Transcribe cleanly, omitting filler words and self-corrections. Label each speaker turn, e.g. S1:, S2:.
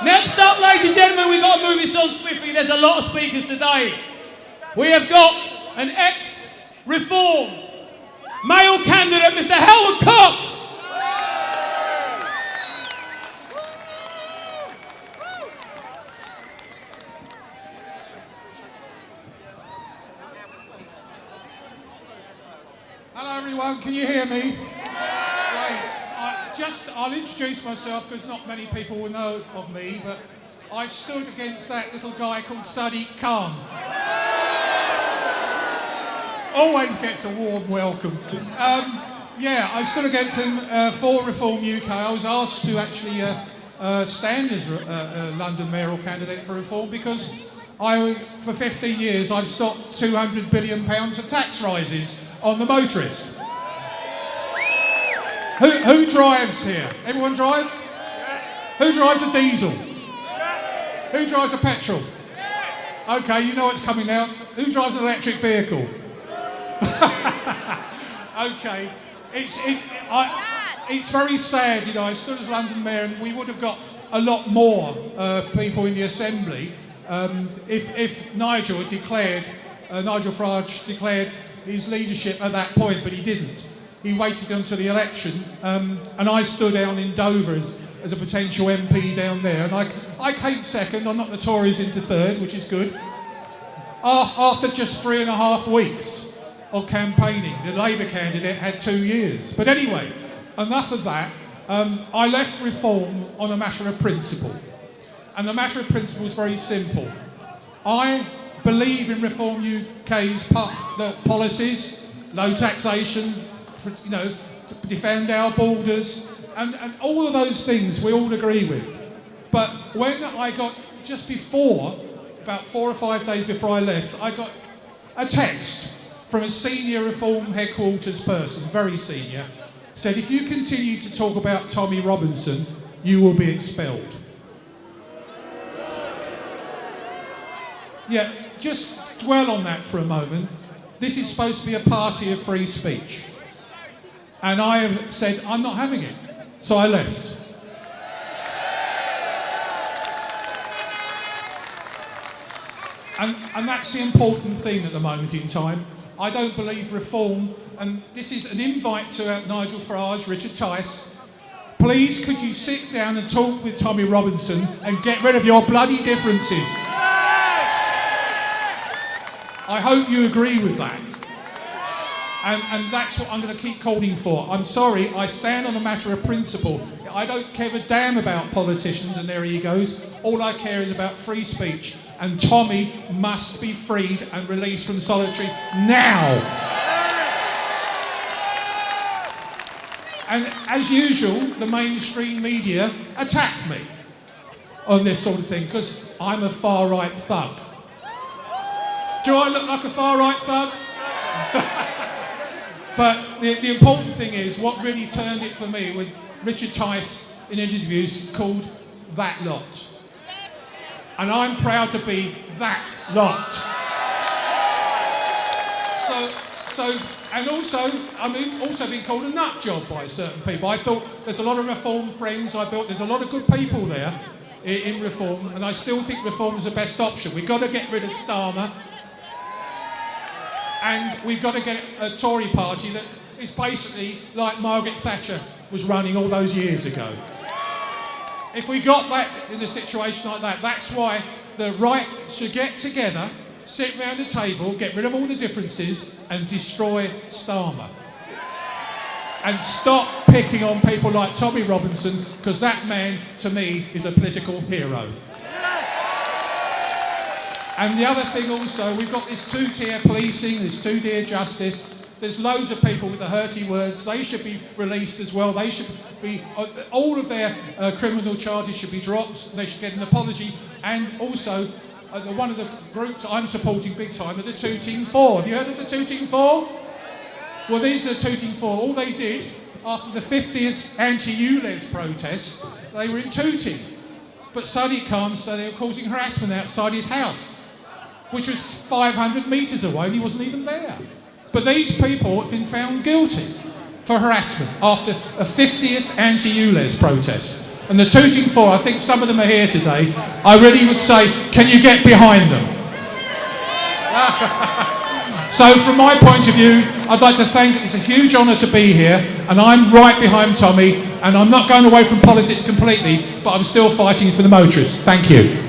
S1: Next up, ladies and gentlemen, we've got to move this on swiftly. There's a lot of speakers today. We have got an ex-Reform male candidate, Mr. Howard Cox.
S2: Hello everyone, can you hear me? Great. I'll introduce myself because not many people will know of me, but I stood against that little guy called Sadiq Khan. Always gets a warm welcome. I stood against him for Reform UK. I was asked to actually stand as a London mayoral candidate for Reform because for 15 years I've stopped £200 billion of tax rises on the motorist. Who drives here? Everyone drive? Who drives a diesel? Who drives a petrol? Okay, you know what's coming out. Who drives an electric vehicle? Okay, it's very sad, you know. I stood as London Mayor and we would have got a lot more people in the Assembly if Nigel Farage declared his leadership at that point, but he didn't. He waited until the election, and I stood down in Dover as a potential MP down there, and I came second. I knocked the Tories into third, which is good. After just 3.5 weeks of campaigning, the Labour candidate had 2 years. But anyway, enough of that. I left Reform on a matter of principle, and the matter of principle is very simple. I believe in Reform UK's policies, low taxation, you know, to defend our borders, and all of those things we all agree with. But when I got, just before, about 4 or 5 days before I left, I got a text from a senior Reform headquarters person, very senior, said, if you continue to talk about Tommy Robinson, you will be expelled. Yeah, just dwell on that for a moment. This is supposed to be a party of free speech. And I have said, I'm not having it. So I left. And that's the important thing at the moment in time. I don't believe Reform, and this is an invite to Nigel Farage, Richard Tice. Please, could you sit down and talk with Tommy Robinson and get rid of your bloody differences? I hope you agree with that. And that's what I'm going to keep calling for. I'm sorry, I stand on a matter of principle. I don't care a damn about politicians and their egos. All I care is about free speech. And Tommy must be freed and released from solitary now. And as usual, the mainstream media attack me on this sort of thing because I'm a far-right thug. Do I look like a far-right thug? But the important thing is, what really turned it for me when Richard Tice in interviews called that lot. And I'm proud to be that lot. And also, I'm also been called a nut job by certain people. I thought there's a lot of Reform friends I built, there's a lot of good people there in Reform, and I still think Reform is the best option. We've got to get rid of Starmer. And we've got to get a Tory party that is basically like Margaret Thatcher was running all those years ago. If we got that in a situation like that, that's why the right should get together, sit round a table, get rid of all the differences and destroy Starmer. And stop picking on people like Tommy Robinson, because that man, to me, is a political hero. And the other thing also, we've got this two-tier policing, this two-tier justice. There's loads of people with the hurty words. They should be released as well. They should be, all of their criminal charges should be dropped. They should get an apology. And also, one of the groups I'm supporting big time are the Tooting Four. Have you heard of the Tooting Four? Well, these are the Tooting Four. All they did, after the 50th anti-ULEZ protests, they were in Tooting. But Sadiq Khan said they were causing harassment outside his house, which was 500 metres away, and he wasn't even there. But these people have been found guilty for harassment after a 50th anti-ULEZ protest. And the Tooting Four, I think some of them are here today, I really would say, can you get behind them? So from my point of view, I'd like to thank, it's a huge honour to be here, and I'm right behind Tommy, and I'm not going away from politics completely, but I'm still fighting for the motorists. Thank you.